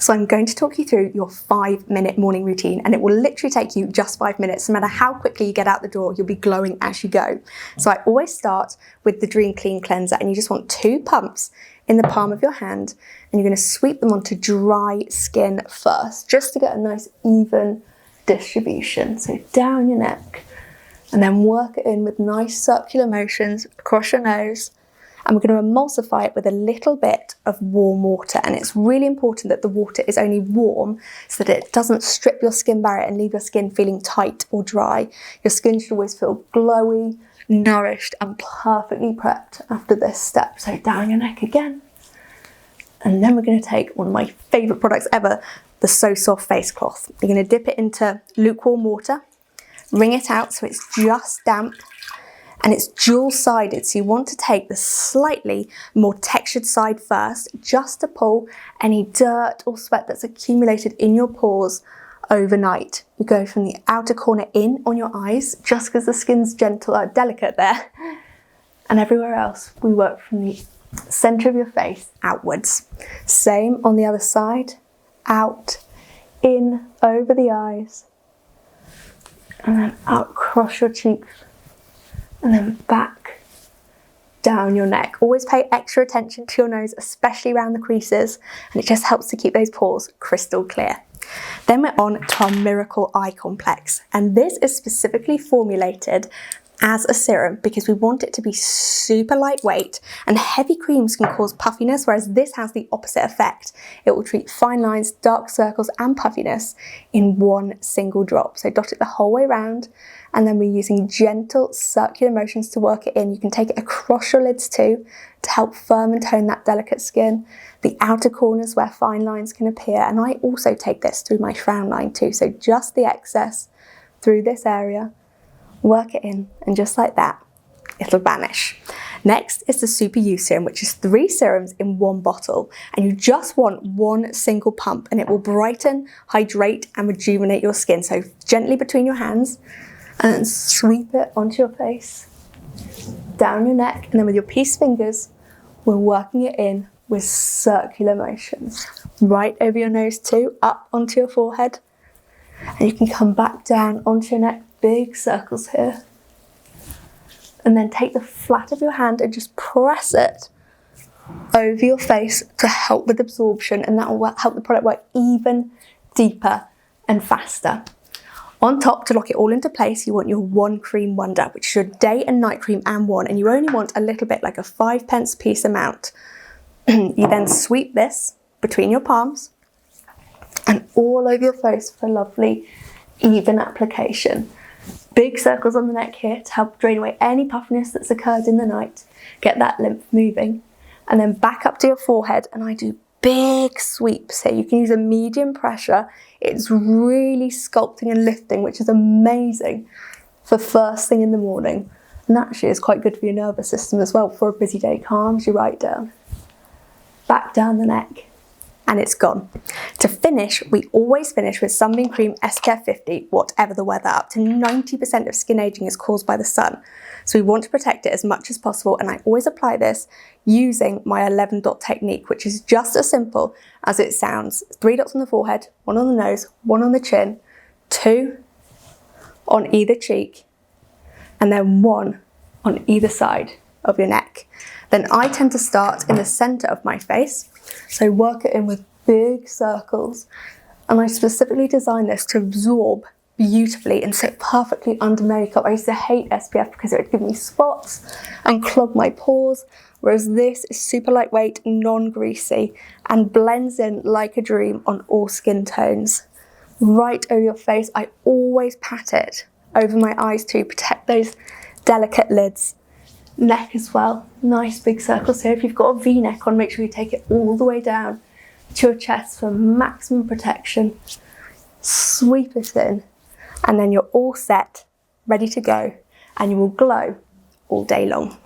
So I'm going to talk you through your 5-minute morning routine, and it will literally take you just 5 minutes. No matter how quickly you get out the door, you'll be glowing as you go. So I always start with the Dream Clean Cleanser, and you just want 2 pumps in the palm of your hand, and you're going to sweep them onto dry skin first, just to get a nice even distribution. So down your neck, and then work it in with nice circular motions across your nose. And we're going to emulsify it with a little bit of warm water. And it's really important that the water is only warm so that it doesn't strip your skin barrier and leave your skin feeling tight or dry. Your skin should always feel glowy, nourished, and perfectly prepped after this step. So down your neck again. And then we're going to take one of my favourite products ever, the So Soft face cloth. You're going to dip it into lukewarm water, wring it out so it's just damp. And it's dual-sided, so you want to take the slightly more textured side first, just to pull any dirt or sweat that's accumulated in your pores overnight. You go from the outer corner in on your eyes, just because the skin's gentle or delicate there. And everywhere else, we work from the center of your face outwards. Same on the other side, out, in, over the eyes, and then out across your cheeks. And then back down your neck. Always pay extra attention to your nose, especially around the creases, and it just helps to keep those pores crystal clear. Then we're on to our Miracle Eye Complex, and this is specifically formulated as a serum because we want it to be super lightweight, and heavy creams can cause puffiness, whereas this has the opposite effect. It will treat fine lines, dark circles and puffiness in one single drop. So dot it the whole way around, and then we're using gentle circular motions to work it in. You can take it across your lids too to help firm and tone that delicate skin, the outer corners where fine lines can appear, and I also take this through my frown line too, so just the excess through this area. Work it in, and just like that, it'll vanish. Next is the Super U Serum, which is 3 serums in 1 bottle, and you just want 1 single pump, and it will brighten, hydrate, and rejuvenate your skin. So gently between your hands, and then sweep it onto your face, down your neck, and then with your peace fingers, we're working it in with circular motions. Right over your nose too, up onto your forehead, and you can come back down onto your neck. Big circles here, and then take the flat of your hand and just press it over your face to help with absorption, and that will help the product work even deeper and faster. On top, to lock it all into place, you want your One Cream Wonder, which is your day and night cream and one, and you only want a little bit, like a 5p piece amount. You then sweep this between your palms and all over your face for a lovely even application. Big circles on the neck here to help drain away any puffiness that's occurred in the night, get that lymph moving, and then back up to your forehead, and I do big sweeps here. You can use a medium pressure. It's really sculpting and lifting, which is amazing for first thing in the morning, and actually is quite good for your nervous system as well. For a busy day, calms you right down. Back down the neck, and it's gone. To finish, we always finish with Sunbeam Cream SPF 50, whatever the weather. Up to 90% of skin aging is caused by the sun, so we want to protect it as much as possible, and I always apply this using my 11 dot technique, which is just as simple as it sounds. 3 dots on the forehead, 1 on the nose, 1 on the chin, 2 on either cheek, and then 1 on either side of your neck. Then I tend to start in the center of my face, so work it in with big circles, and I specifically designed this to absorb beautifully and sit perfectly under makeup. I used to hate SPF because it would give me spots and clog my pores, whereas this is super lightweight, non-greasy, and blends in like a dream on all skin tones. Right over your face. I always pat it over my eyes to protect those delicate lids. Neck as well, nice big circles here. If you've got a V-neck on, make sure you take it all the way down to your chest for maximum protection. Sweep it in, and then you're all set, ready to go, and you will glow all day long.